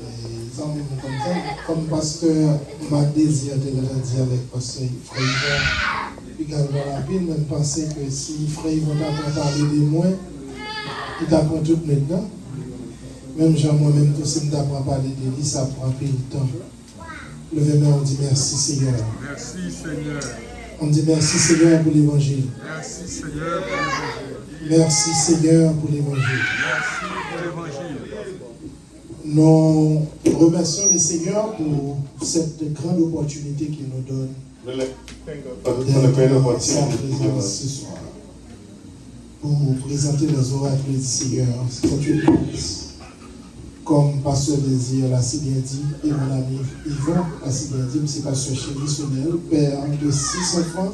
Et comme pasteur m'a désiré de dire avec pasteur Frère, également la ville, même penser que si Frère vont parler de moi, il t'apprend tout maintenant. Même Jean, moi-même, tout ce que j'apprends parler de lui, ça prend plus de temps. Levez-moi, on dit merci Seigneur. Merci Seigneur. On dit merci Seigneur pour l'évangile. Merci Seigneur pour l'évangile. Merci Seigneur pour l'évangile. Merci pour l'évangile. Nous remercions le Seigneur pour cette grande opportunité qu'il nous donne d'être sa présence ce soir. Pour vous présenter les oracles du Seigneur. C'est une église. Comme Pasteur Désir l'a si bien dit, et mon ami Yvon l'a si bien dit, c'est Pasteur Chéri Sonnel, père de 6 enfants,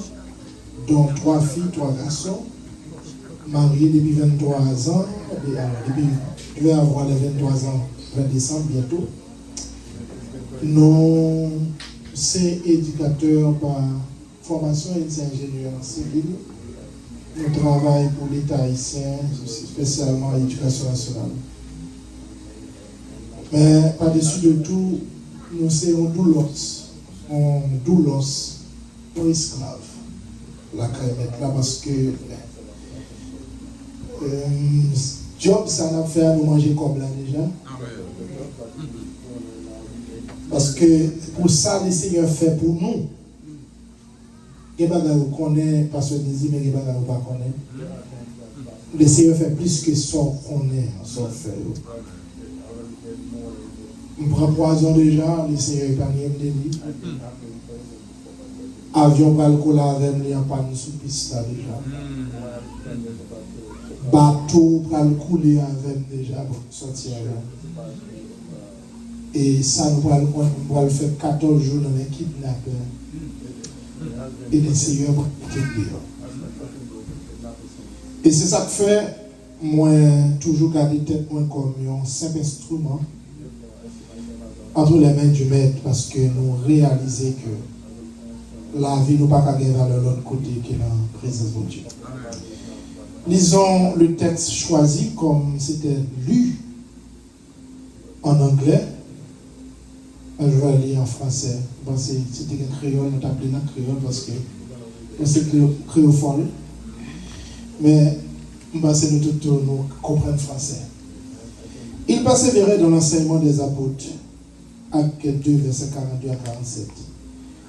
dont 3 filles, 3 garçons, marié depuis 23 ans, depuis, je vais avoir les 23 ans, 20 décembre bientôt. Nous, c'est éducateur par formation et c'est ingénieur en civil. Nous travaillons pour l'État haïtien, spécialement à l'éducation nationale. Mais par-dessus de tout, nous sommes doulos, pour esclaves. La crémette là, parce que job, ça n'a fait à nous manger comme là déjà. Parce que pour ça, le Seigneur fait pour nous. Il y a des gens qui connaissent, parce que désir, mais il y a des gens qui ne connaissent. Le Seigneur fait plus que ce qu'on connaît, son fait. On prend poison déjà, le Seigneur n'est pas rien de lui. Avion va le coller avec lui en panne sous piste là déjà. Bateau va le couler avec déjà pour sortir là. Et ça nous va le faire 14 jours dans les kidnappers. Et le Seigneur va t'aider. Et c'est ça que fait, moi, toujours garder tête moins comme un simple instrument entre les mains du Maître, parce que nous réalisons que la vie nous pas qu'à gagner de l'autre côté qui est dans la présence de Dieu. Lisons le texte choisi comme c'était lu en anglais. Je vais lire en français. C'était un créole, nous t'appelons un créole parce que c'est créophone. Mais c'est nous tous nous comprenons français. Il persévérait dans l'enseignement des apôtres. Acte 2, versets 42 à 47.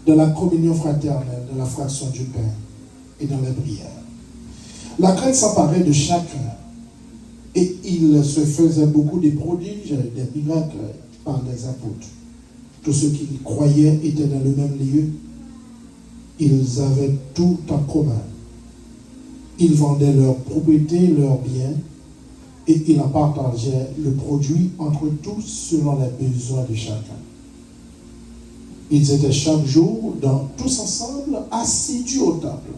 Dans la communion fraternelle, dans la fraction du pain et dans les prières. La crainte s'emparait de chacun et il se faisait beaucoup de prodiges, des miracles par les apôtres. Tous ceux qui croyaient étaient dans le même lieu. Ils avaient tout en commun. Ils vendaient leurs propriétés, leurs biens, et ils en partageaient le produit entre tous selon les besoins de chacun. Ils étaient chaque jour, tous ensemble, assidus aux tables.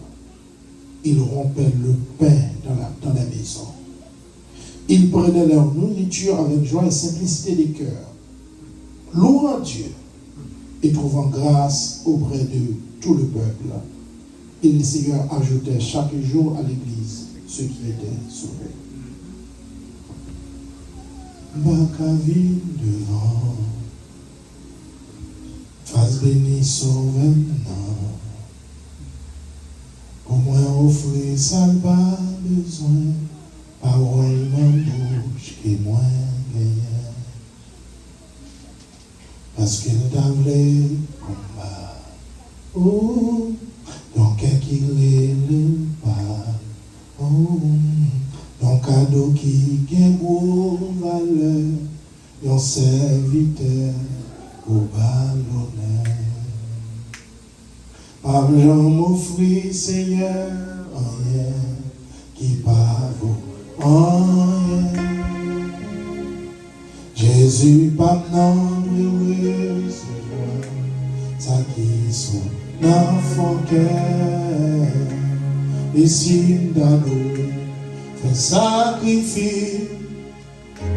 Ils rompaient le pain dans la maison. Ils prenaient leur nourriture avec joie et simplicité des cœurs, louant Dieu et trouvant grâce auprès de tout le peuple. Et le Seigneur ajoutait chaque jour à l'église ceux qui étaient sauvés. Bacaville devant, face béni sauvé maintenant. Au moins offrir ça pas besoin, parole dans bouche qui est moins gagnant. Parce qu'il t'a voulu combat. Oh, donc qu'il est le pas. Oh, donc cadeau qui gagne gros valeur, yon serviteur au ballonnet. Par Jean m'offrit Seigneur, rien qui pas vaut rien. Jésus pas non heureux, c'est ça qui son enfant cœur. Et s'il d'amour fait sacrifice,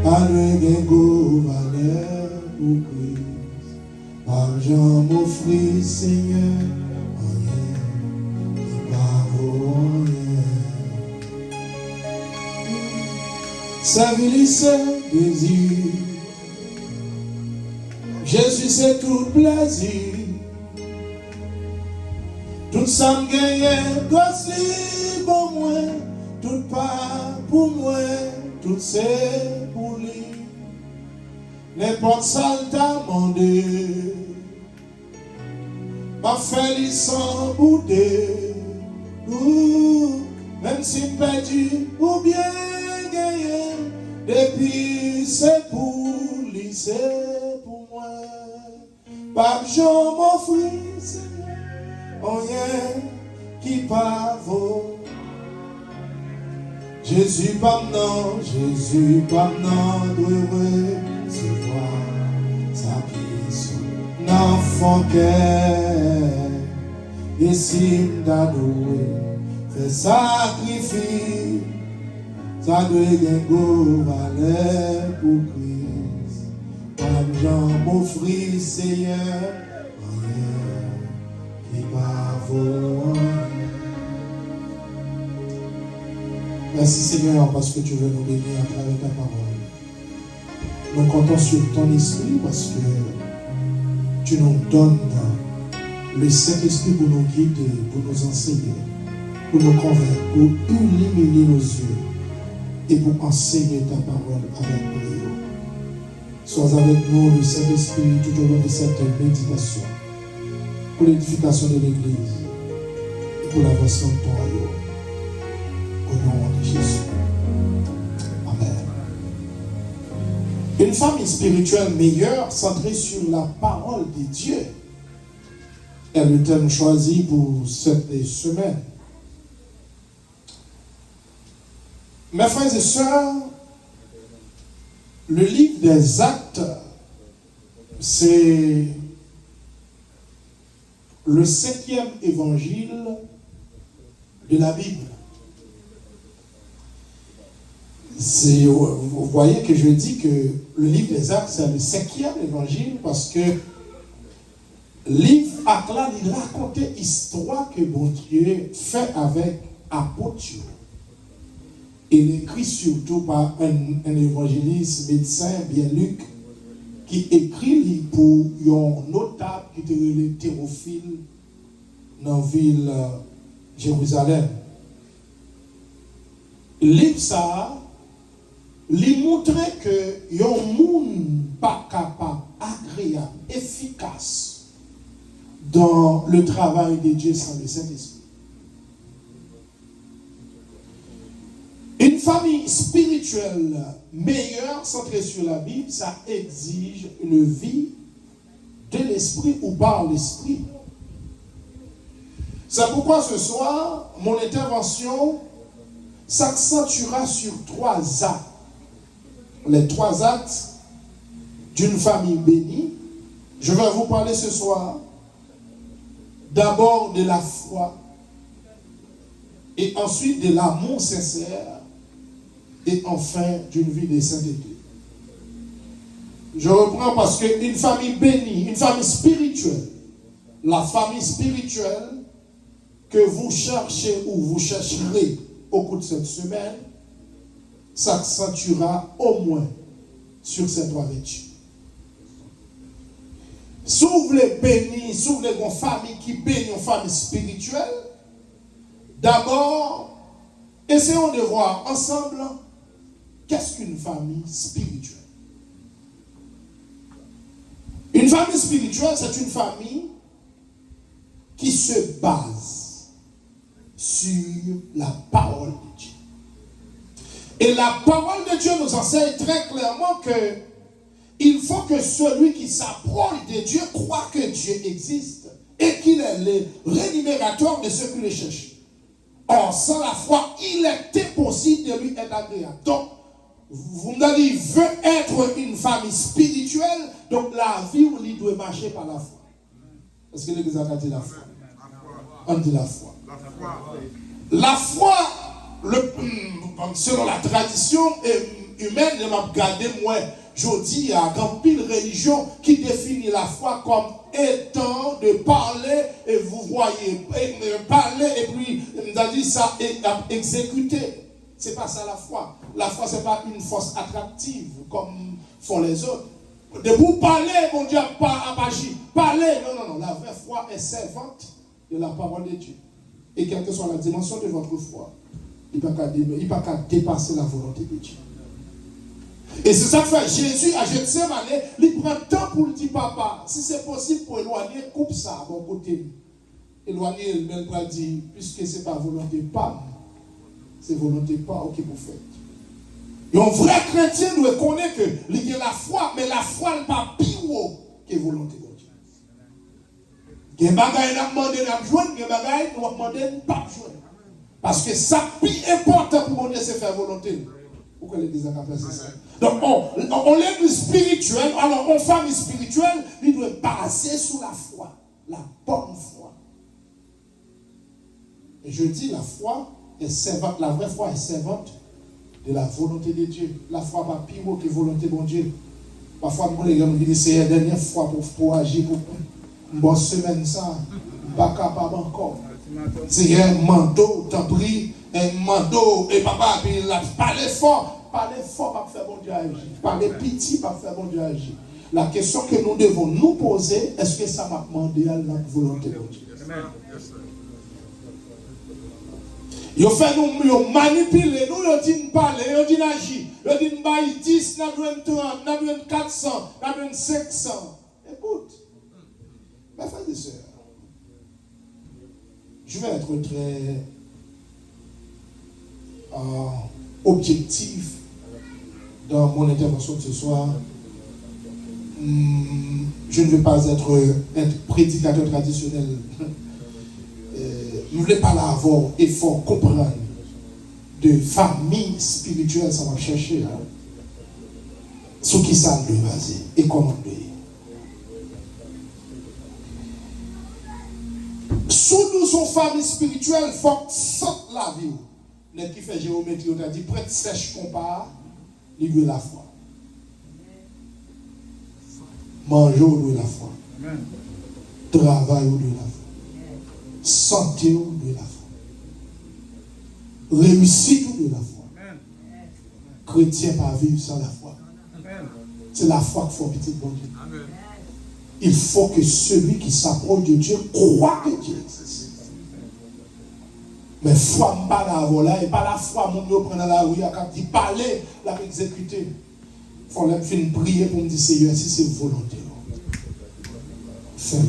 à lui go valeur pour Christ. Par Jean m'offrit Seigneur, rien qui pas vaut rien. Sa vie, ses désirs, Jésus c'est tout plaisir. Tout ça me gagne, doit si pour moi. Tout pas pour moi, tout c'est pour lui. N'importe ça t'a demandé. Ma fait sans bouder. Même si perdu ou bien gagné. Depuis c'est pour lui, c'est pour moi. Pas Jean m'offrir, rien qui pas vaut. Jésus pas non, doit recevoir sa pièce. N'enfant qu'elle, et si m'dadoué, fait sacrifice, ça doit gagner valeur pour Christ. Pas Jean m'offrir, Seigneur, rien qui pas vaut. Merci Seigneur parce que tu veux nous bénir à travers ta parole. Nous comptons sur ton esprit parce que tu nous donnes le Saint-Esprit pour nous guider, pour nous enseigner, pour nous convaincre, pour illuminer nos yeux et pour enseigner ta parole avec brio. Sois avec nous le Saint-Esprit tout au long de cette méditation pour l'édification de l'Église et pour l'avancement de ton royaume. Au nom de Jésus. Amen. Une famille spirituelle meilleure, centrée sur la parole de Dieu, est le thème choisi pour cette semaine. Mes frères et sœurs, le livre des Actes, c'est le 7e évangile de la Bible. Vous voyez que je dis que le livre des Actes, c'est le 5e évangile parce que le livre Actes là, il racontait l'histoire que bon Dieu fait avec apôtre. Il écrit surtout par un évangéliste, médecin, bien Luc, qui écrit pour un notable qui était le Théophile dans la ville Jérusalem. Le livre ça, il montrait que un monde pas capable, agréable, efficace dans le travail de Dieu sans le Saint-Esprit. Une famille spirituelle meilleure, centrée sur la Bible, ça exige une vie de l'esprit ou par l'esprit. C'est pourquoi ce soir, mon intervention s'accentuera sur 3 actes. Les 3 actes d'une famille bénie. Je vais vous parler ce soir d'abord de la foi et ensuite de l'amour sincère et enfin d'une vie de sainteté. Je reprends parce qu'une famille bénie, une famille spirituelle, la famille spirituelle que vous cherchez ou vous chercherez au cours de cette semaine s'accentuera au moins sur ces 3 vertus. Si vous voulez bénir, si vous voulez une famille qui bénit, une famille spirituelle, d'abord, essayons de voir ensemble qu'est-ce qu'une famille spirituelle. Une famille spirituelle, c'est une famille qui se base sur la parole de Dieu. Et la parole de Dieu nous enseigne très clairement que il faut que celui qui s'approche de Dieu croit que Dieu existe et qu'il est le rémunérateur de ceux qui le cherchent. Or, sans la foi, il est impossible de lui être agréable. Donc, vous me dites, il veut être une famille spirituelle, donc la vie où il doit marcher par la foi. Est-ce que l'Église a dit la foi? On dit la foi. La foi, selon la tradition humaine, je m'a regardé moi, je dis, il y a une pile religion qui définit la foi comme étant de parler, et vous voyez, parler, et puis, on dit ça, et exécuter. C'est pas ça la foi. La foi, c'est pas une force attractive, comme font les autres. De vous parler, mon Dieu, pas agir. Parler, non. La vraie foi est servante de la parole de Dieu. Et quelle que soit la dimension de votre foi, il ne peut pas dépasser la volonté de Dieu. Et c'est ça que fait Jésus à Gethsemane, il prend temps pour le dire papa, si c'est possible pour éloigner, coupe ça à mon côté. Éloigner, il va dire, puisque ce n'est pas volonté, pas, c'est volonté, pas, ok, vous faites. Et un vrai chrétien doit connaître que il y a la foi, mais la foi n'est pas plus haut que volonté de Dieu. Il y a des bagailles à demander à joindre, il y a des bagailles à demander à ne pas joindre. Parce que ça, plus important pour nous, c'est faire volonté. Pourquoi l'Église a placé ça? Donc, on l'église spirituelle, alors, on famille spirituelle, il doit baser sur la foi, la bonne foi. Et je dis, la foi est servante, la vraie foi est servante de la volonté de Dieu. La foi pas pire que la volonté de Dieu. Parfois, les gens me disent, c'est la dernière fois pour agir pour une bonne semaine, ça, pas capable encore. C'est un manteau, t'en prie, un manteau, et papa, puis il a parlé fort, pas faire bon Dieu agir. Parler petit, pas faire bon Dieu agir. La question que nous devons nous poser, est-ce que ça m'a demandé à la volonté de Dieu? Ils fait nous manipuler, nous dit parler, nous dit agir, nous dit bailler 10, nous avons 30, nous avons 400, nous avons 500. Écoute, mes frères et sœurs, je vais être très objectif dans mon intervention de ce soir. Je ne veux pas être un prédicateur traditionnel. Je ne voulais pas avoir effort comprendre de famille spirituelle, ça va chercher. Hein? Sur qui ça doit baser et comment doit. Sous nous, son famille spirituelle, il faut que sorte la vie. Les qui fait géométrie, on a dit prêtre sèche compare, il doit la foi. Manger, on doit la foi. Travail, on doit la foi. Santé, on doit la foi. Réussite, on doit la foi. Chrétien pas vivre sans la foi. C'est la foi qu'il faut petit bon Dieu. Il faut que celui qui s'approche de Dieu croit que Dieu existe. Mais foi pas la voler, et pas la foi, mon Dieu prend dans la rue, il parler, la exécuter. Il faut finir prier pour me dire Seigneur, si c'est volonté. Fais-le.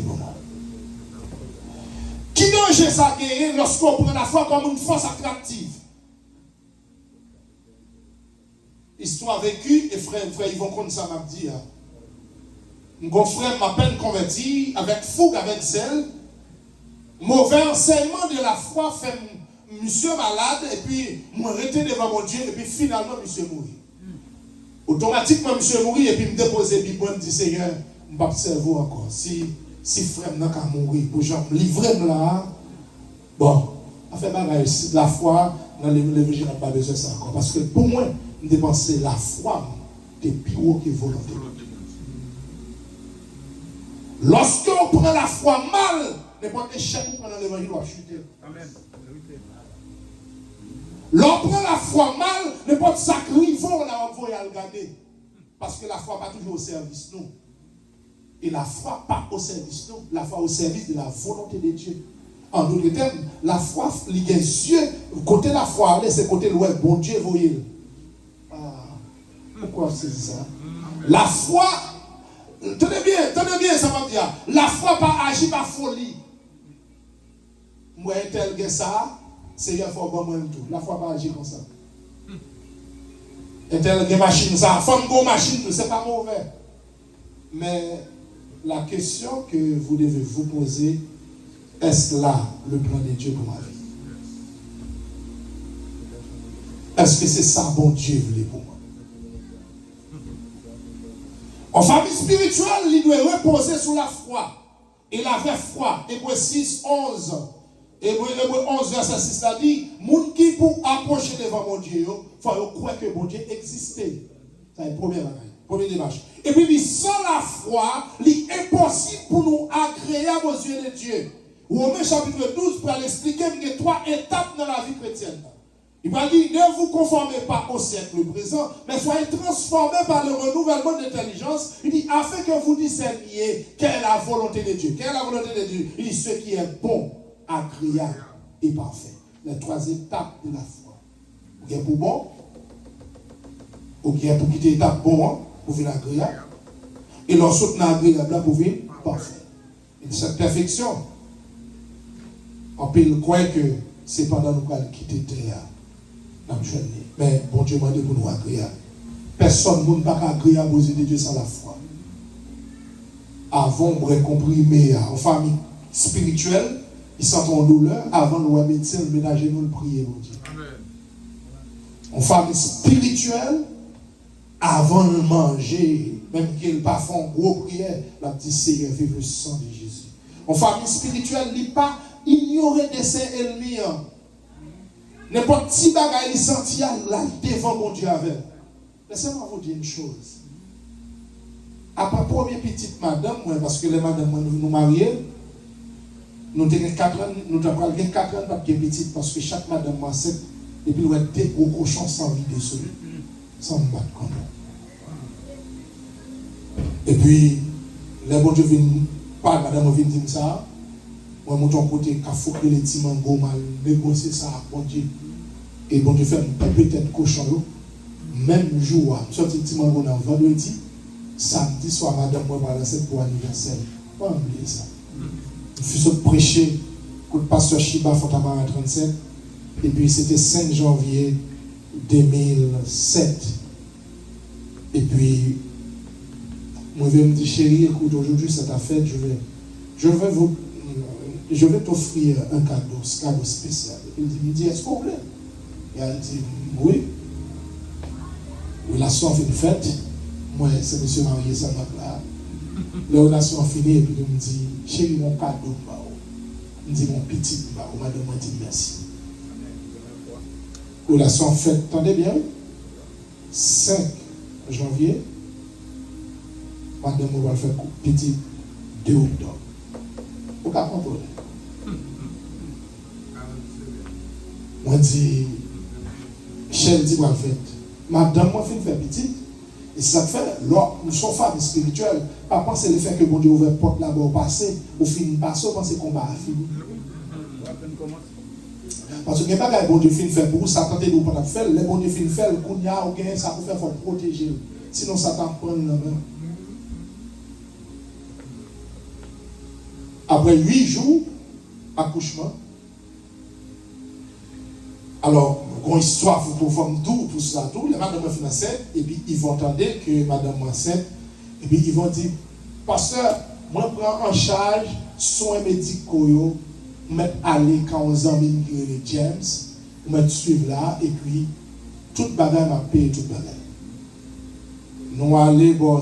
Qui danger ça gagner lorsqu'on prend la foi comme une force attractive? Histoire vécue, et frère, ils vont comme ça m'a dit. Mon frère m'a peine converti, avec fougue, avec zèle. Mauvais enseignement de la foi fait monsieur malade, et puis moi arrêté devant mon Dieu, et puis finalement monsieur mourit. Automatiquement monsieur mourit, et puis me déposer Bible, me dit Seigneur, je ne vais pas cerveau encore. Si frère n'a qu'à mourir, pour genre livrer là, bon, à faire la foi, dans l'évangile, n'a pas besoin de ça encore. Parce que pour moi, je dépenser la foi, c'est plus haut que volonté. Lorsque on prend la foi mal, n'importe échec pour prendre l'évangile doit chuter. Amen. Lorsqu'on prend la foi mal, n'importe sacrifice, on a envoyé à le garder. Parce que la foi pas toujours au service, non. Et la foi pas au service, non. La foi au service de la volonté de Dieu. En d'autres termes, la foi, il y a Dieu, côté la foi, c'est côté le ouais, bon Dieu, voyez. Pourquoi c'est ça? La foi, tenez bien, ça va dire. La foi pas agit par folie. Moi, tel que ça, c'est un faut bon tout. La foi pas agir comme ça. Et tel que machine ça, femme go machine, c'est pas mauvais. Mais la question que vous devez vous poser, est-ce là le plan de Dieu pour ma vie? Est-ce que c'est ça bon Dieu voulait pour moi? En famille spirituelle, il doit reposer sur la foi. Et la vraie foi, Hébreux 6, 11. Hébreux 11, verset 6, a dit, moun qui pour approcher devant mon Dieu, il faut croire que mon Dieu existait. C'est la première démarche. Et puis, sans la foi, il est impossible pour nous agréable aux yeux de Dieu. Romains chapitre 12, pour l'expliquer, il y a 3 étapes dans la vie chrétienne. Il va dire, ne vous conformez pas au siècle présent, mais soyez transformés par le renouvellement d'intelligence. Il dit, afin que vous discerniez quelle est la volonté de Dieu. Quelle est la volonté de Dieu? Il dit, ce qui est bon, agréable et parfait. Les trois étapes de la foi. Vous êtes pour bon, vous êtes pour quitter l'étape bon, pour venir agréable. Et l'ensuite, agréable pour venir parfait. Et cette perfection, on peut le croire que c'est pendant nous qu'on quitte terre. Mais bon Dieu m'a dit pour nous agréable. Personne ne peut pas agréable aux yeux de Dieu sans la foi. Avant, on comprimé en famille spirituelle, ils sentent en douleur. Avant, nous avons médecin, ménager nous le prier, mon Dieu. En famille spirituelle, avant de manger, même qu'il pas fait un gros prière, la petite Seigneur vive le sang de Jésus. En famille spirituelle, il n'est pas ignorer des saints ennemis. N'importe qui bagaille il senti là devant mon Dieu avec. Laissez-moi vous dire une chose. Après la première petite madame, parce que les madames nous mariés, nous avons 4 ans, nous avons 4 ans pour que petite, parce que chaque madame enceinte, et puis nous avons des gros cochons sans vie dessus, sans me battre comme nous. Et puis, les bon Dieu viennent, pas madame vient dire ça. Moi, mon côté, quand il faut que les petits mangos mal négocier ça, bon Dieu. Et bon Dieu fait un peut-être cochon. Même jour, je suis petit mango dans vendredi, samedi soir, madame, moi, par la scène pour l'anniversaire. Pas oublier ça. Je suis prêché pour le pasteur Chiba Fontamara 37. Et puis c'était 5 janvier 2007. Et puis, moi, je vais me dire, chérie, écoute, aujourd'hui, c'est ta fête, je vais t'offrir un cadeau spécial. Il me dit, est-ce qu'on voulait? Et elle dit, oui. Relation fait une fête. Moi, c'est monsieur marié, ça m'a là. La relation finie, et puis il me dit, chérie, mon cadeau, il me dit, mon petit, on m'a demandé merci. Relation faite, attendez bien, 5 janvier, madame, on va faire petit 2 octobre. Vous pouvez comprendre. Moi, dis, Michel dit, moi, fait, madame, moi, fait une fait petite. Et ça fait, là, nous sommes femmes spirituelles. Pas penser le fait que bon Dieu ouvre la porte là-bas au passé, au fin passé, au penser qu'on va fini. Parce que il n'y a pas que bon Dieu fin fait pour vous, ça tente de vous pas faire. Le bon Dieu fin fait, le coup de ya ou gain, ça pour faire, faut protéger. Sinon, ça t'en prend la main. Après 8 jours, accouchement. Alors, une histoire pour former tout, pour ça, tout. Les madames sont enceintes, et puis ils vont entendre que madame est enceinte, et puis ils vont dire, pasteur, moi je prends en charge soins médicaux, mettre aller quand on a mis les James, mettre suivre là, et puis toute bagarre m'a payé toute bagarre. Nous allons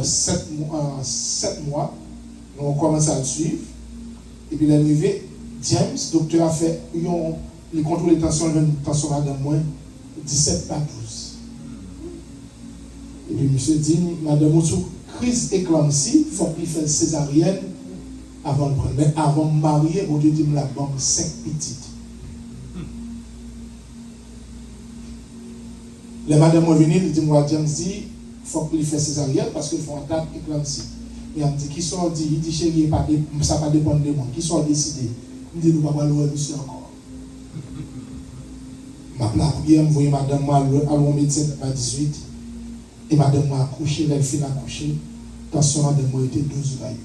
7 mois, nous on commence à le suivre, et puis l'arrivée, James, docteur a fait, il contrôle les tensions, la tension madame moins 17 par 12. Et puis monsieur dit, madame, sous crise éclampsie, il faut qu'il fasse césarienne avant de prendre. Mais avant de marier, mon Dieu dit, la bombe 5 petites. Les madame vont venir, ils disent, moi, James dit, il faut qu'il fasse césarienne parce qu'il faut un tas d'éclampsie. Il me dit, qui sont dit, il dit, chérie, ça va dépendre de moi, qui sont décidés. Il dit, nous ne pouvons pas le monsieur encore. Ma prière, vous voyez madame moi à mon médecin à 18 et madame moi accouché, elle finit accoucher. Tension madame moi était 12 à 8.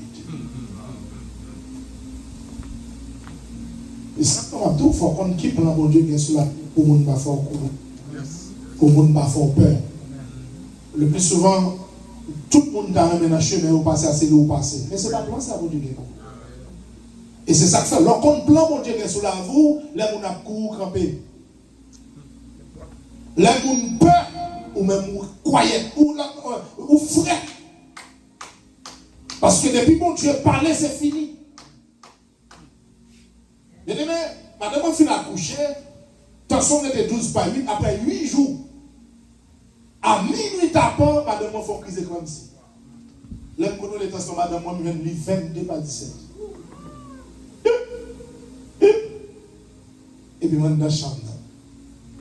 Et ça, il faut qu'on quitte le bon Dieu bien sûr là pour ne pas faire pour ne pas faire peur. Le plus souvent, tout le monde a un chemin au passé, c'est l'eau passé. Mais c'est pas comment ça, bon Dieu. Et c'est ça que fait. Lorsqu'on plan mon Dieu sur la vous, là on a couru camper. Les gens peur, ou même croyent, ou frais. Parce que depuis mon Dieu parlait, c'est fini. Bien aimé, madame a fini à coucher, tension était 12 par 8, après 8 jours. À minuit tapant, madame a fait une crise éclampsie. Là, nous les tensions, madame a mis 22 par 17. Et puis, moi, dans la chambre.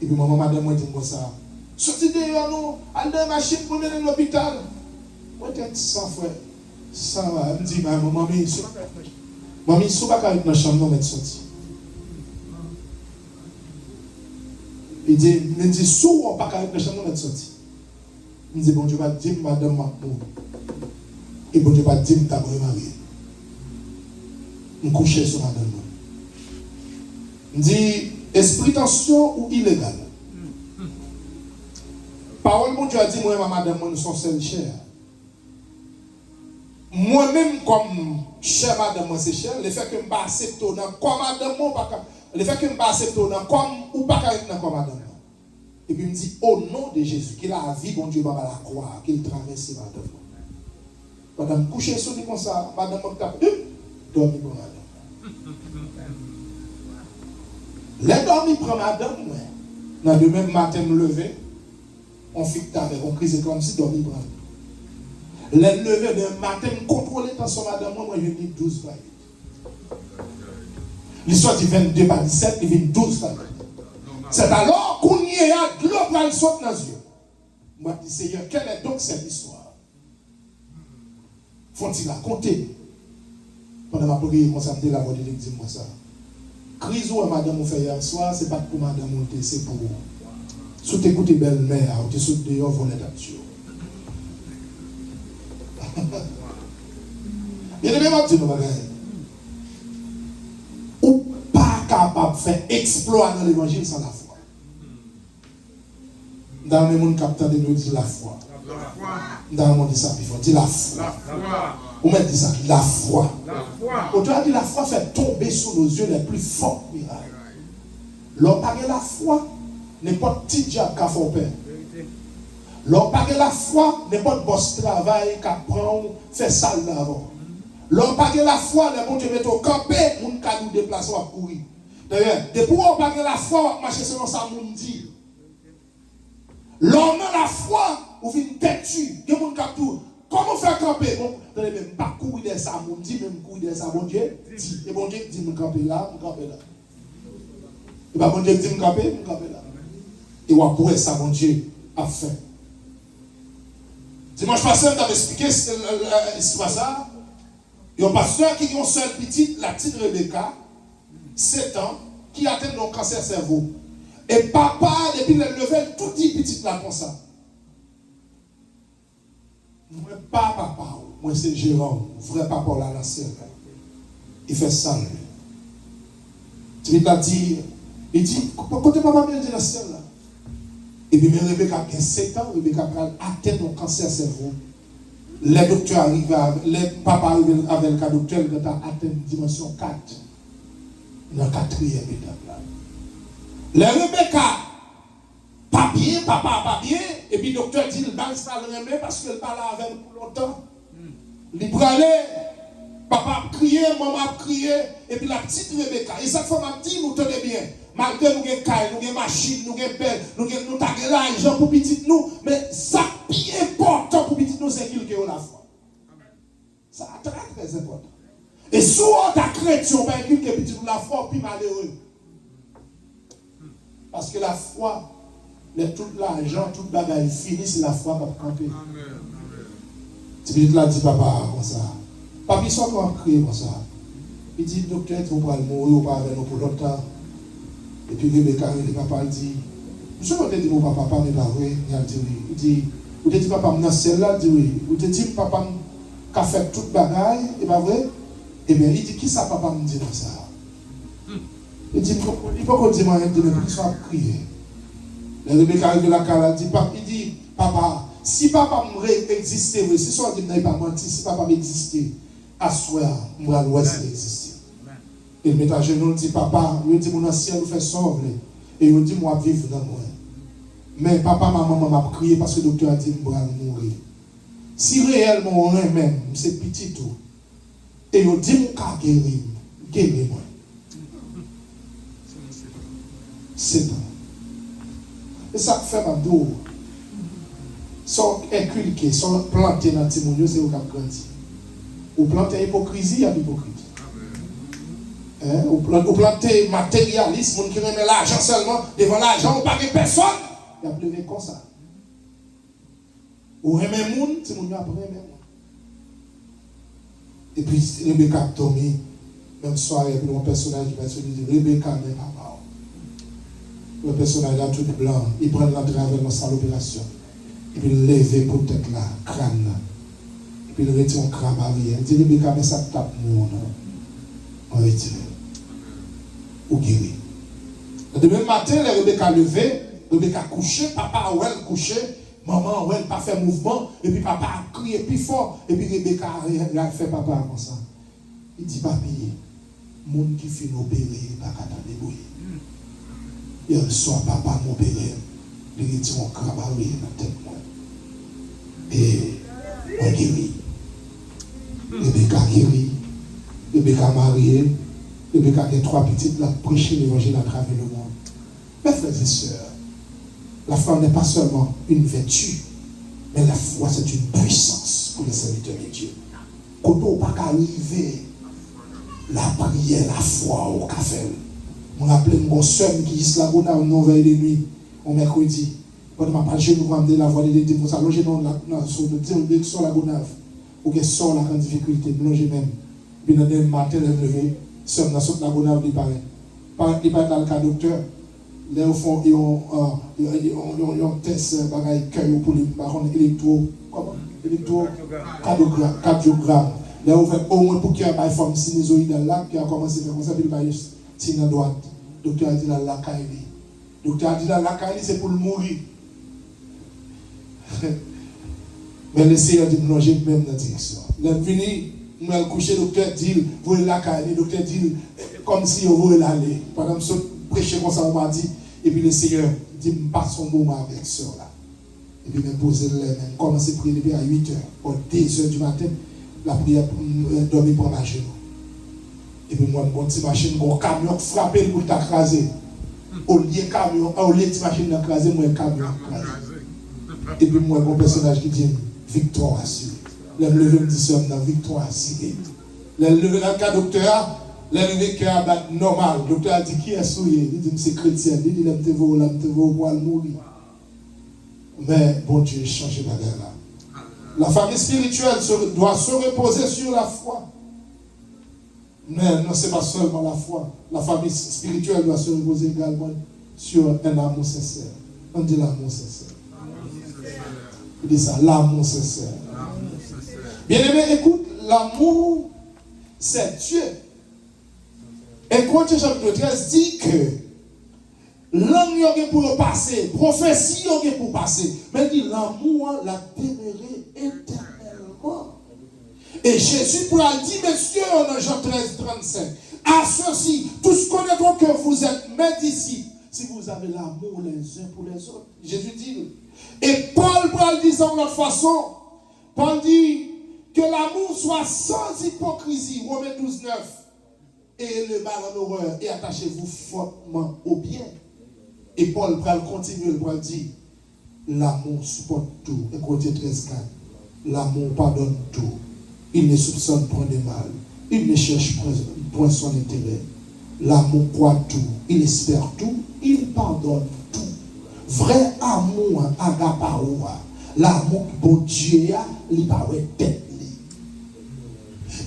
Et puis maman, madame, moi, dit comme ça. Sorti dehors, nous, allez dans la machine pour mener dans l'hôpital. Moi, tête sans frère. Ça va. Elle me dit, maman, maman, si vous pas dans la chambre, non, mais sorti. Il dit, si vous pas dans la chambre, non, mais sorti. Il dit, bon Dieu va dire, madame, ma et bon Dieu va dire, t'as marié. Je couche sur madame. Il dit, esprit tension ou illégal. Parole, bon Dieu a dit, moi et ma madame, nous sommes seuls chers. Moi-même, comme cher madame, moi c'est cher, le fait que je ne pas accepter comme madame, le fait que je ne pas accepter comme ou pas comme madame. Et puis il me dit, au nom de Jésus, qu'il a la vie, bon Dieu, va la croix, qu'il traverse madame. Madame, couchez sur lui comme ça, madame, dormi pour madame. Les dormi pour madame, dans le même matin, me lever, on fixe avec, on crise comme si dormi pour madame. Les lever d'un matin, contrôler dans son madame, moi, je dis 12 vagues. L'histoire dit 22 par 17, il vient 12 vagues. C'est alors qu'on y est à global saute dans les yeux. Moi, je dis, Seigneur, quelle est donc cette histoire? Faut-il la compter? Pendant ma prière, on s'est la voix de Dieu, dis-moi ça. Crise ou madame, on fait hier soir, c'est pas pour madame, c'est pour vous. Si tu écoutes belle-mère, tu sautes dehors, voler d'action. Bien aimé, ma petite bagaille. Ou pas capable de faire exploit dans l'évangile sans la foi. Dans le monde capteur de nous dit la foi. Dans le monde dit ça, il faut dire la foi. Ou même dit ça, la foi. Autrement dit, la foi fait tomber sous nos yeux les plus forts miracles. L'on parle de la foi, n'importe petit diable qui a fait peur. L'on parle de la foi, n'importe boss travail qui apprend, fait sale d'avant. L'on parle de la foi, les bon Dieu met au campé, moun ka nous déplacer à courir. D'ailleurs, depuis on parle de la foi, on marche selon ça, moun dit. L'on a la foi, ou vient têtu, de moun ka tout. Comment faire camper? Bon, attendez, même pas courir de ça, moun dit, même courir de ça, bon Dieu dit. Et bon Dieu dit, moun camper là, moun camper là. Et bien bon Dieu dit, moun camper là. Et on pourrait ça, bon Dieu a fait. Dimanche passé, on t'a expliqué l'histoire ça. Il y a un pasteur qui a une seule petite, la petite Rebecca, 7 ans, qui a atteint un cancer cerveau. Et papa, depuis le level, tout dit petite là comme ça. Moi, pas papa, moi c'est Jérôme, vrai papa là, la sœur. Il fait ça. Il dit, côté papa, il dit la sœur là. Et puis, Rebecca a 7 ans, Rebecca a atteint un cancer cerveau. Les docteurs arrivent, les papas arrivent avec le docteur, ils ont atteint une dimension 4. Dans la 4e étape là. Les Rebecca, pas bien, papa pas bien, et puis le docteur dit, il va se remettre parce qu'il parle avec nous pour longtemps. Il prend papa a crié, maman a crié, et puis la petite Rebecca. Et cette fois, m'a dit, nous tenez bien. Malgré nous avons caille, nous avons machine, nous avons pelle, nous avons l'argent pour petit nous, mais ça qui est important pour petit nous, c'est qu'il y a la foi. Ça est très très important. Et souvent, ta chrétien, ben, qu'il y a petit nous la foi, puis malheureux. Parce que la foi, tout l'argent, tout le bagage fini, c'est la foi qui va camper. Tu peux te dire, papa, comme ça. Papa, ils sont comme crier comme ça. Il dit, docteur, vous pouvez mourir ou pas avec nous pour longtemps. Et puis Rebecca, le papa dit, je ne sais pas mon papa, mais pas vrai. Il dit, vous dites papa, dans celle-là, il dit oui. Vous dites papa, qui a fait toute bagaille, et pas vrai? Eh bien, il dit, qui ça papa me dit dans ça? Il dit, il faut qu'on dise, moi, il dit, mais qu'il soit crié. Rebecca arrive de la cale, il dit, papa, si papa m'existait, si soit dit, n'avez pas menti, si papa m'existait, à soi, moi, l'ouest existait. Il met à genoux, il dit, papa, il dit, mon ancien, il fait sauver. Et il dit, moi, vivre dans moi. Mais papa, maman m'a crié parce que le docteur a dit, je vais mourir. Si réellement, on est même, c'est petit tout. Et il dit, je vais guérir, moi. C'est tout. Et ça fait ma dos. Sont inculqués, sont plantés dans le témoignage, c'est où qu'on grandit. Ou planter hypocrisie, il y a l'hypocrite. Ou planter matérialiste, moun qui remet l'argent seulement devant l'argent, ou pas de personne. Il a pleuré comme ça. Ou remet moun, c'est moun qui a pleuré même. Et puis Rebecca Tommy, même soirée, puis mon personnage qui va se dire Rebecca n'est pas mort. Le personnage là tout blanc, il prend l'entrée avec dans sa l'opération. Et puis il lève pour tête là, crâne là. Et puis il retire un crâne arrière. Il dit Rebecca, mais ça tape moun. On retire. Ou guéri. Le demain matin, Rebecca levé, Rebecca couché, papa ou elle couché, maman ou elle pas fait mouvement, et puis papa a crié plus fort, et puis Rebecca a fait papa comme ça. Il dit papi, moun qui finit opérer, pas qu'à débrouiller. Hier soir, papa m'a opéré, il retire mon crabe dans la tête moi. Et on guérit. Rebecca guérit, Rebecca mariée. Rebecca a 3 petites, là, prêcher l'évangile à travers le monde. Mes frères et sœurs, la foi n'est pas seulement une vertu, mais la foi c'est une puissance pour les serviteurs de Dieu. Quand on ne peut pas arriver, la prière, la foi au café. On appelle mon soeur qui est là, on a une veille de nuit, au mercredi. Quand on m'a pas jeune, on m'a dit la voix de Dieu, on s'est allongé dans la direction la gonave, ou qu'elle sort la grande difficulté, plongé même. Puis dans le matin, elle est levée. Sommes dans la gonave qui paraît. Il paraît dans le cas docteur. Là, au fond, ils ont un test bagaille cœur pour les barons cardiogramme. Là, on fait au moins pour qu'il y ait une forme sinusoïdale là, qui a commencé à faire comme ça, puis il va y avoir une droite. Docteur a dit la lacaille. Docteur a dit la lacaille, c'est pour le mourir. Mais le Seigneur dit non, j'ai même dans la direction. Là, fini. Nous allons coucher, le docteur dit, vous voulez la caille, le docteur dit, comme si vous voulez l'aller. Pendant que je prêchais comme ça, on m'a dit, et puis le Seigneur dit, passe son moment avec ce là. Et puis, me poser les mains, commencer à prier depuis à 8h, pour 2h du matin, la prière pour dormir pour ma genou. Et puis, moi, mon petit machine, mon camion frappé pour t'écraser. Au lieu de camion, au lieu de petite machine d'écraser, moi, un camion écrasé. Et puis, moi, mon personnage qui dit, victoire assurée. Le lever me dit dans victoire assurée. Le lever dans le cas docteur, le lever qui a battu normal. Le docteur a dit qui est souillé. Il dit c'est chrétien. Il dit je vais pour mourir. Mais bon Dieu, change la guerre là. La famille spirituelle doit se reposer sur la foi. Mais non, ce n'est pas seulement la foi. La famille spirituelle doit se reposer également sur un amour sincère. On dit l'amour sincère. Il dit ça, l'amour sincère. Bien-aimé, écoute, l'amour, c'est Dieu. Et Corinthiens chapitre 13 dit que l'homme est pour passer, prophétie est pour passer, mais il dit l'amour l'a demeuré éternellement. Et Jésus pour le dire, messieurs, en Jean 13, 35, à ceux-ci, tous connaîtront que vous êtes mes disciples, si vous avez l'amour les uns pour les autres. Jésus dit, et Paul pour le dire de notre façon, Paul dit, que l'amour soit sans hypocrisie, Romains 12, 9, et le mal en horreur, et attachez-vous fortement au bien. Et Paul continue, Paul dit, l'amour supporte tout, et Corinthiens 13, 4, l'amour pardonne tout, il ne soupçonne point de mal, il ne cherche point son intérêt, l'amour croit tout, il espère tout, il pardonne tout. Vrai amour, agapaoua, l'amour bon Dieu, il paraît tête.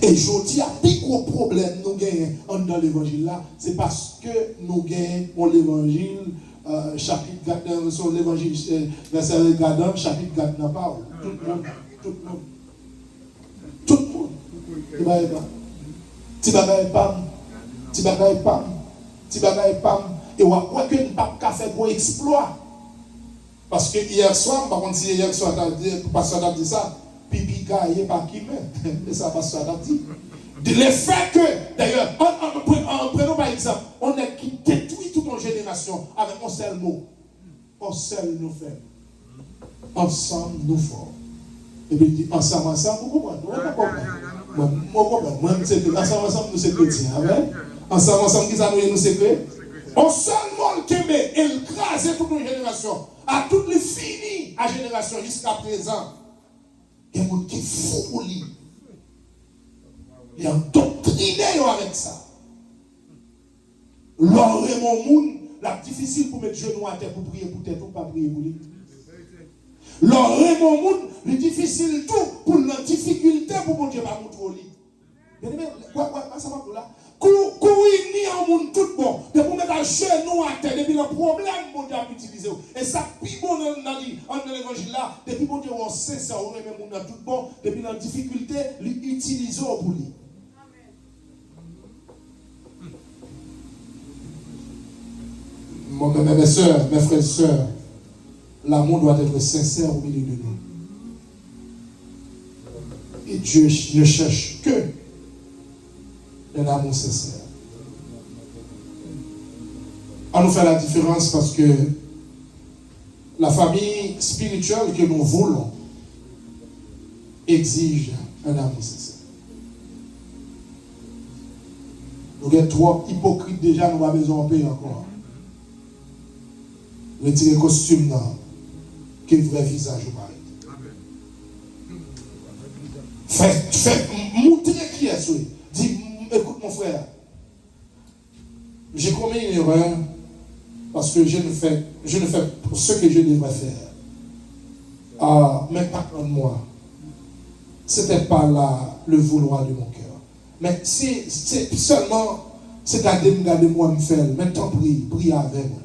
Et je dis, à plus gros problème nous gagnons dans l'évangile là, c'est parce que nous gagnons l'évangile, chapitre 4, sur l'évangile, verset 4, chapitre 4 n'a pas. Tout le monde. Tout le monde. Tu bagaille pam. Et on voit que nous ne pouvons pas faire pour exploit. Parce que hier soir, par contre, si hier soir, pasteur a dit ça, pipi gaillé par qui même. Et ça, pasteur a dit. Le fait que, d'ailleurs, prenons par exemple, on est qui détruit toute une génération avec un seul mot. Un seul nous fait. Ensemble nous forts. Et puis il dit, ensemble, vous comprenez? Moi, ensemble, nous sommes chrétiens. Ensemble, qui ça nous secret? Un seul monde qui met écraser toute une génération. À toutes les finies à génération jusqu'à présent. Il y a des gens qui font pour lui. Il est endoctriné avec ça. L'or et mon monde, la difficile pour mettre genou à terre pour prier pour tête ou pas prier pour lui. L'or et mon monde, le difficile tout pour la difficulté pour mon Dieu pas montrer. Bien aimé, quoi, ça va pour là? Courir ni en monde tout bon. Mais pour mettre un genou à terre, depuis le problème, mon Dieu a utilisé. Et ça, puis bon dans l'évangile là, depuis mon Dieu, on sait ça, on est même tout bon, depuis la difficulté, l'utiliser pour lui. Mes soeurs, mes frères et sœurs, l'amour doit être sincère au milieu de nous. Et Dieu ne cherche que un amour sincère. On nous fait la différence parce que la famille spirituelle que nous voulons exige un amour sincère. Nous sommes trop hypocrites déjà, nous n'avons pas besoin de payer encore. Retirer le costume là, que le vrai visage au mari. Fait montrer qui est ce. Dis, écoute mon frère, j'ai commis une erreur parce que je ne fais ce que je devrais faire. Mais pardonne-moi. Ce n'était pas là le vouloir de mon cœur. Mais c'est seulement, c'est garder moi me faire. Maintenant, prie avec moi.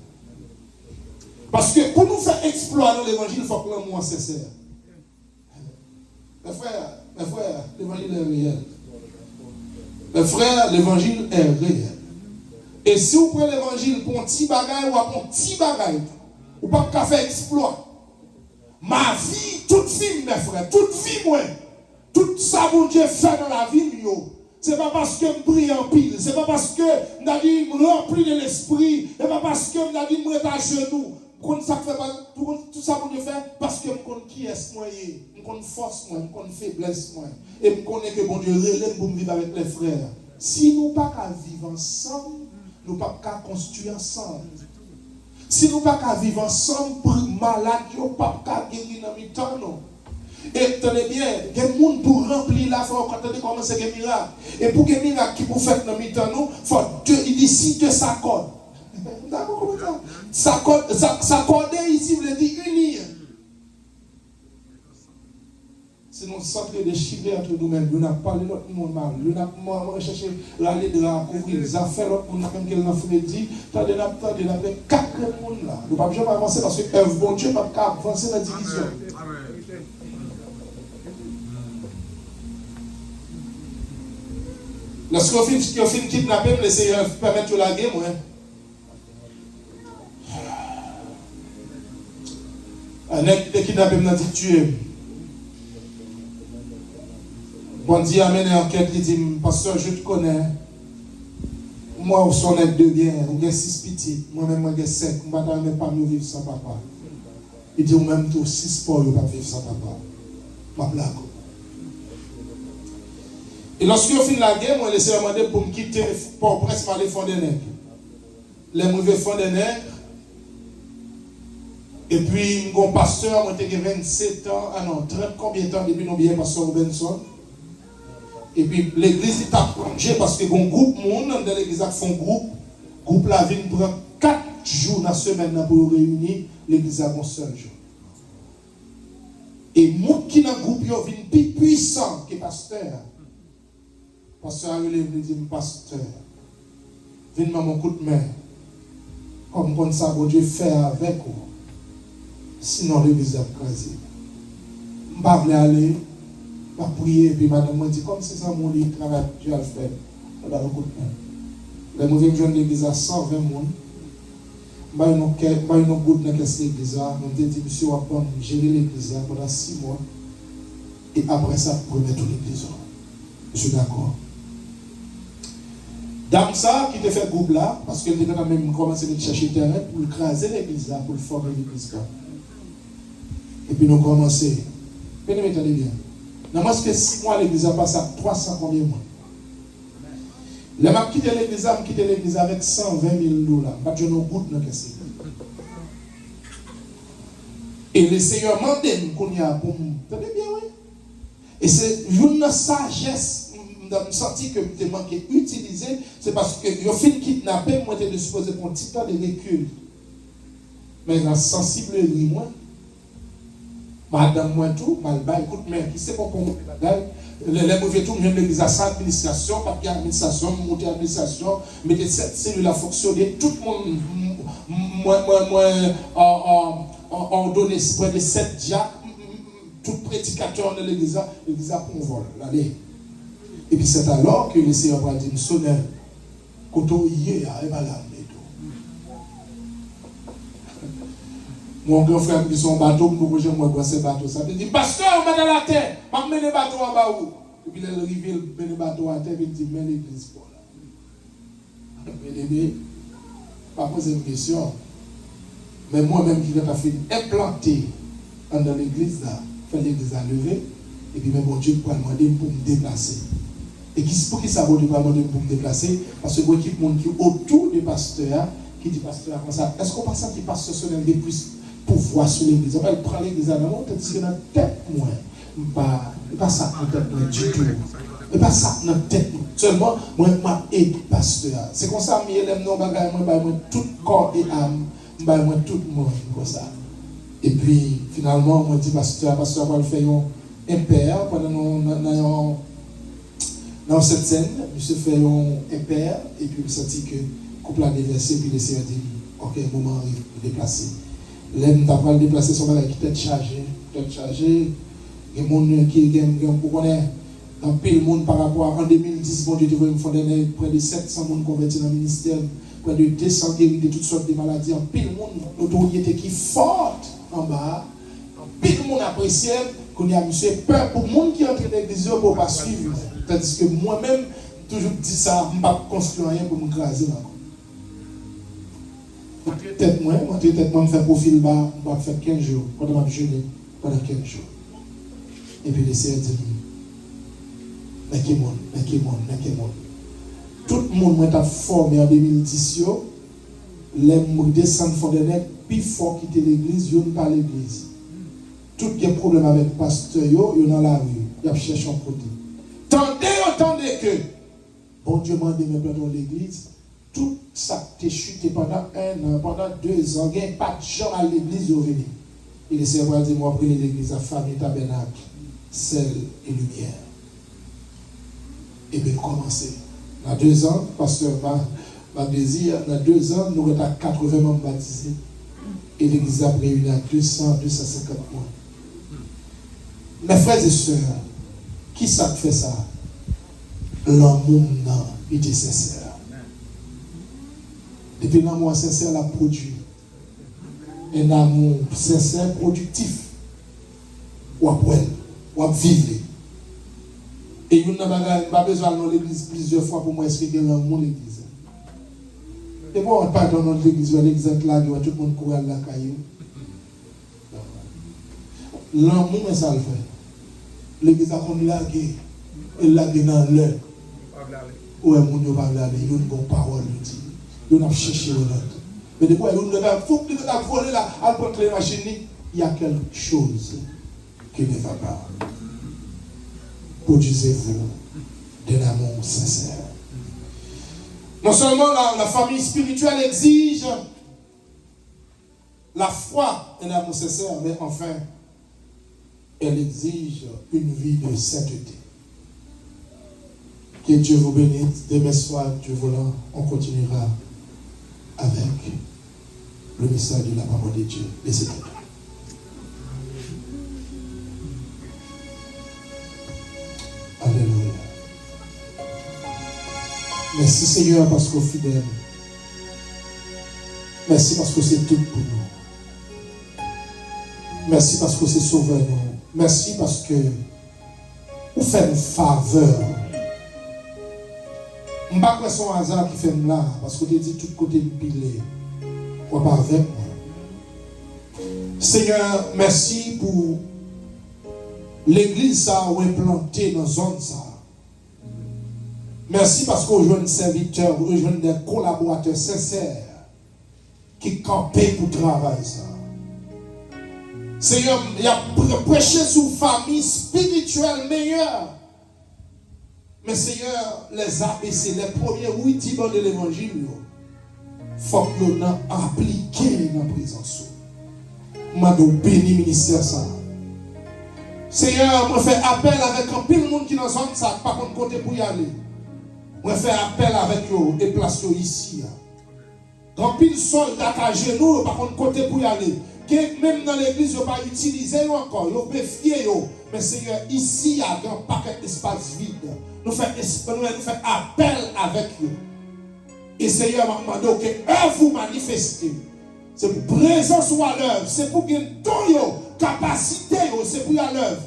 Parce que pour nous faire exploiter l'évangile, il faut que l'amour soit sincère. Mes frères, l'évangile est réel. Mes frères, l'évangile est réel. Et si vous prenez l'évangile pour un petit bagage ou pour un petit bagage, ou pas qu'à faire exploit. Ma vie, toute vie, mes frères, toute vie, moi, tout ça, mon Dieu, fait dans la vie, c'est pas parce que je prie en pile, c'est pas parce que je me remplis de l'esprit, c'est pas parce que je me mets à genoux. Tout ça pour Dieu faire parce que je connais qui est moi, je connais force moi, je connais faiblesse moi, et je connais que bon Dieu relève pour me vivre avec les frères. Si nous pas qu'à vivre ensemble, nous pas qu'à construire ensemble. Si nous pas qu'à vivre ensemble, malade, nous pas qu'à guérir dans le temps non. Et tenez bien, il y a des gens pour remplir la foi quand on commence à miracle. Et pour que les miracles qui vous faites dans le temps nous, faut il dit si Dieu s'accorde. D'accord, comment ça? S'accorder ici, vous le dites unir. C'est notre centre de chiffrer entre nous-mêmes. Nous n'avons pas l'autre monde mal. Nous n'avons pas cherché l'aller de la couvrir. Les affaires, l'autre monde, comme qu'elle n'a fait dit, t'as des 4 personnes là. Nous ne pouvons pas avancer parce que bon Dieu ne peut pas avancer dans la division. Lorsqu'on finit kidnapper, le Seigneur permet de la guerre, moi. Un nègre qui kidnappé m'a dit tuer. Bon Dieu a mené enquête, il dit, pasteur, je te connais. Moi, au son aide de bien, j'ai 6 petits, moi-même, j'ai 5, je ne vais même pas vivre sans papa. Il dit, même tout 6 pour ne pas vivre sans papa. Ma blague. Et lorsque je finis la guerre, moi, je l'ai demandé pour me quitter pour presque aller fond des nègres. Les mauvais fonds des nègres. Et puis, mon pasteur, moi, j'ai 27 ans, 30 combien de temps depuis nous bien, pasteur Robinson. Et puis, l'église est à plongé parce que mon groupe, monde dans l'église a fait un groupe la vie prend 4 jours dans la semaine pour réunir, l'église a un seul jour. Et moi qui dans le groupe, il vient plus puissant que pasteur. Pasteur a relevé et dit, pasteur, viens mon coup de main. Comme ça, bon Dieu fait avec vous. Sinon, l'église a crasé. Je ne vais pas aller, je vais prier, et puis madame m'a dit, comme c'est ça mon lit, travail, Dieu a fait. Je vais un coup de main. Les mauvais jeunes de l'église à 120 personnes. Je vais une goutte dans l'église. Je me dis, monsieur, on va gérer l'église pendant 6 mois. Et après ça, vous remettez l'église. Je suis d'accord. Dame ça qui te fait groupe là, parce qu'elle était quand même commencé à chercher terrain pour craser l'église là, pour le former l'église là. Et puis nous commençons. Bien aimé, bien. Non, parce que 6 mois l'église a passé à 300 combien de mois. Les m'a quitté l'église avec 120 000 $. Pas de nos gouttes dans le caisse. Et le Seigneur m'a demandé qu'on y a pour nous. Tenez bien, oui. Et c'est une sagesse me senti que je manqué utiliser, c'est parce que je fin kidnappé, moi j'étais supposé prendre un petit temps de recul. Mais la sensible moi, madame moi tout, mal bas, écoute, mais qui c'est pour mon bagage? Les mauvais tours, je l'église à sa administration, pas qu'il y a administration, monter administration, mettez cette cellule à fonctionner, tout le monde, on donne près de 7 diacres, tout prédicateur de l'église a pour vol. Allez. Et puis c'est alors que le Seigneur va dire, sonneur, quand on y est, il va l'amener. Mon grand frère qui sont en bateau, nous j'aime voir ces bateaux. Ça veut dire, pasteur, on va dans la terre, on va mener le bateau en bas où. Et puis il arrive, il met le bateau à terre, il dit, mets l'église pour là. Bien-aimé, pas poser une question. Mais moi-même qui vais fait implanter dans l'église là, faire l'église à lever, et puis même mon Dieu pour demander pour me déplacer. Et pour qui ça va demander pour me déplacer? Parce que l'équipe monde qui autour du pasteur, qui dit pasteur comme ça, est-ce qu'on pense que le pasteur sonne des plus pouvoir sur l'église? Elle prend l'église à la main, tandis que dans la tête, moi, pas ça dans la tête du tout. Et pas ça dans la tête. Seulement, moi, je suis pasteur. C'est comme ça, je aime nos bagages, moi, tout corps et âme, moi, tout le monde, comme ça. Et puis, finalement, moi, je dis pasteur va le faire un père pendant dans cette scène, je fait un père, et puis je senti que le couple a déversé, puis le Seigneur dit, ok, moment arrive de déplacer. L'aime d'avoir le déplacer son bagage qui est chargé. Il y a des gens qui connaissent un pile monde par rapport à en 2010, bon Dieu, me fondé près de 700 personnes convertis dans le ministère, près de 200 guéris de toutes sortes de maladies, un pile monde, l'autorité qui est forte en bas, un pile monde apprécié, qu'on y a monsieur peur pour le monde qui entre dans l'église pour ne pas suivre. Tandis que moi-même, toujours dis ça, je ne vais pas construire rien pour me craser. Tête moi, je fais profil bas, je vais faire 15 jours, pendant ma jeûner, pendant 15 jours. Et puis le Seigneur dit, mais qui monde. Tout le monde m'a formé en 2010, les descendants font des nègres, plus fort quitter l'église, ils ne pas l'église. Tout les problèmes avec le pasteur, ils sont dans la rue, ils cherchent un côté. Tendez que, bon Dieu m'a dit, mais dans l'église, tout ça t'es chuté pendant 1 an, pendant 2 ans, il n'y a pas de gens à l'église au venir. Et le Seigneur dit, moi, prenez l'église à famille, tabernacle, sel et lumière. Et bien, commencer. Dans 2 ans, pasteur m'a désir, dans 2 ans, nous avons 80 membres baptisés. Et l'église a réuni à 200, 250 mois. Mes frères et sœurs, qui ça fait ça? L'amour était sincère. Depuis l'amour sincère, la produit. Un amour sincère, productif. Ou à poil, ou à vivre. Et il n'y a pas besoin de l'église plusieurs fois pour moi expliquer l'amour de l'église. Et moi, on ne parle pas dans l'église, l'église est là, tout le monde court à la caillou. L'amour, c'est ça le fait. L'église a qu'on lagué. Et lagué dans l'heure. Ouais, mon Dieu, pas là, il y a une bonne parole. Il y a cherché l'autre. Mais des fois, il y a faut que tu as volé là, à prendre les machines. Il y a quelque chose qui ne va pas. Produisez-vous d'un amour sincère. Non seulement la famille spirituelle exige la foi et l'amour sincère, mais enfin, elle exige une vie de sainteté. Que Dieu vous bénisse. Demain soir, Dieu voulant, on continuera avec le message de la parole de Dieu. Laissez-moi. Alléluia. Merci Seigneur parce que vous êtes fidèle. Merci parce que c'est tout pour nous. Merci parce que c'est sauveur nous. Merci parce que vous faites une faveur. Je ne sais pas si c'est un hasard qui fait là, parce que tu dis tout côté de pilé. Ou pas avec moi. Seigneur, merci pour l'église ça où est plantée dans la zone ça. Merci parce qu'on rejoint des serviteurs, on rejoint des collaborateurs sincères qui campaient pour travailler ça. Seigneur, il a prêché sur une famille spirituelle meilleure. Mais Seigneur, les ABC, les premiers 8 tibans de l'évangile, il faut que nous appliquions dans la présence. Je bénis le ministère ça. Seigneur, je fais appel avec un pile de monde qui est dans zone ça, par contre côté pour y aller. Je fais appel avec eux et place eux ici. Quand pile soldat à genoux, par contre côté pour y aller. Que même dans l'église, ils ne pas utiliser encore, ils peuvent fier. Mais Seigneur, ici, il y a un paquet d'espace vide. Nous faisons appel avec eux. Et Seigneur, m'a demandé que vous manifestez. C'est pour présence ou à l'œuvre. C'est pour gagner ton capacité, c'est pour à l'œuvre.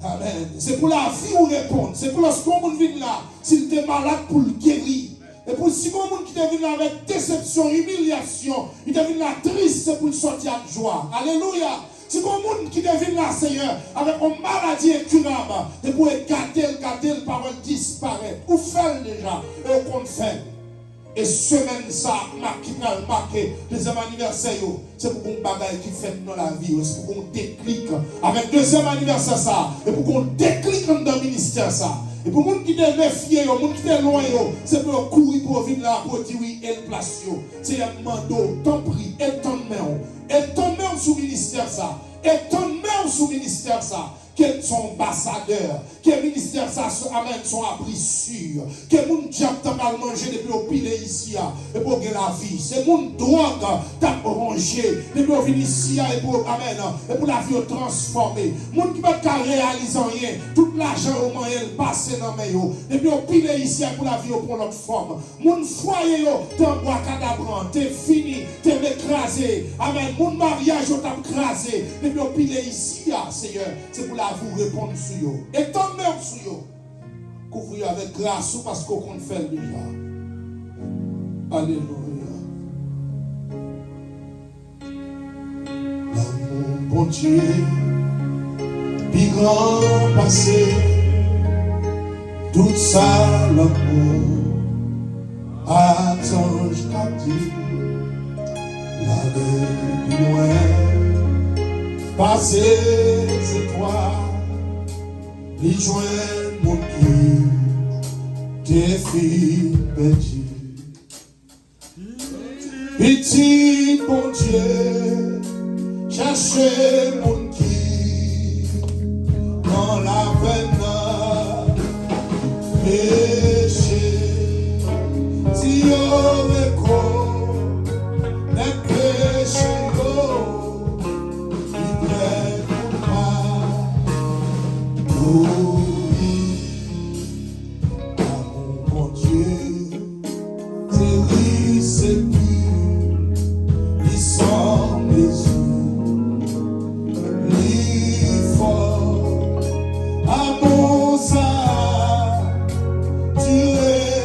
Amen. C'est pour la vie ou répondre. C'est pour lorsqu'on vient là, s'il est malade pour le guérir. Et pour si mon monde qui est venu avec déception, humiliation, il est venu là triste, c'est pour le sortir avec joie. Alléluia. Si mon monde qui est venu là, Seigneur, avec une maladie incurable, et pour garder la parole disparaître. Ou faire déjà, et qu'on fait. Et semaine ça, qui va marquer deuxième anniversaire, c'est pour qu'on bagaille qui fait dans la vie, c'est pour qu'on déclic. Avec deuxième anniversaire ça, et pour qu'on déclic dans le ministère ça. Et pour les gens qui sont méfiés, les gens qui sont loin, c'est pour courir pour venir là, pour dire oui, elle place. C'est un mando, t'en prie, et ton main. Et ton main sous ministère ça. Et ton main sous ministère ça. Quels sont ambassadeurs, quel ministère ça amène son abri sûr, quel monde diable t'a mal mangé depuis au pile ici, et pour gagner la vie, c'est mon drogue t'a rangé, depuis au venir ici, et pour amen, et pour la vie transformée. Monde qui va réaliser rien, tout l'argent au moyen passé dans mes yeux, depuis au pile ici, pour la vie pour l'autre forme. Mon foyer, t'en bois cadabrant, t'es fini, t'es écrasé, amen, mon mariage, t'as écrasé, depuis au pile ici, Seigneur, c'est pour vous répondre sur eux. Et ton même sur eux. Couvrir avec grâce parce qu'on compte faire déjà. Alléluia. L'amour, bon Dieu, puis grand passé, tout ça, l'amour, attends, je captive, la gueule loin, passé, c'est toi. Les joints mon Dieu, tes filles petites. Petit mon Dieu, cherchez mon Dieu dans la peine péché. Si on récolte les péchés, mon Dieu, c'est lui, c'est lui, il sort mes yeux, lui fort, à mon ça, tu es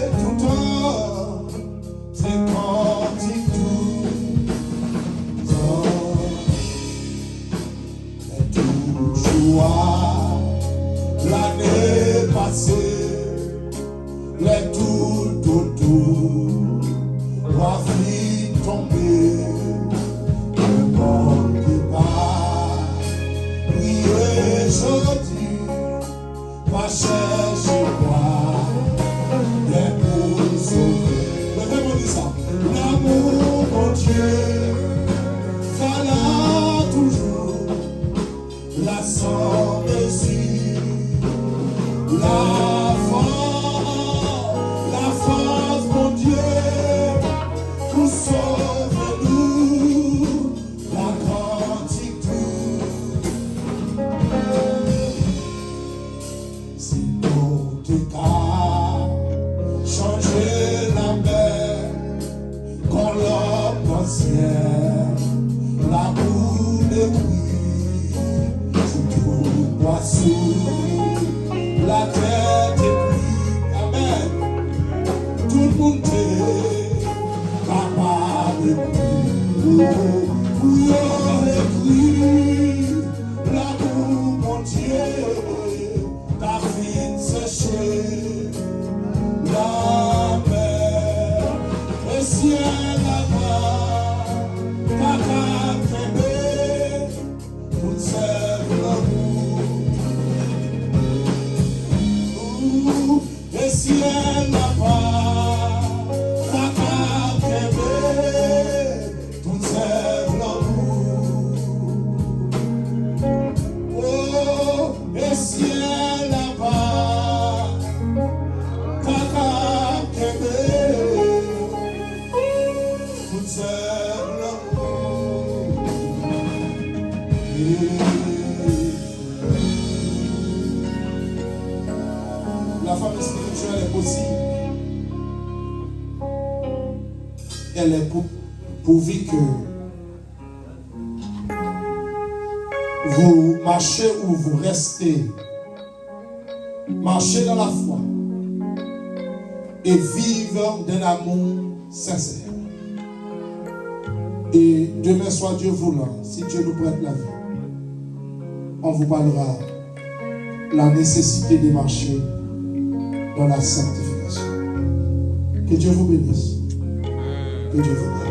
Le ciel n'a pas tout c'est l'amour. Oh, le ciel n'a pas tout c'est l'amour. La famille spirituelle est possible. Elle est pourvu que vous marchez ou vous restez, marchez dans la foi et vivre d'un amour sincère. Et demain soir, Dieu voulant, si Dieu nous prête la vie, on vous parlera la nécessité de marcher dans la sanctification. Que Dieu vous bénisse. Que Dieu vous bénisse.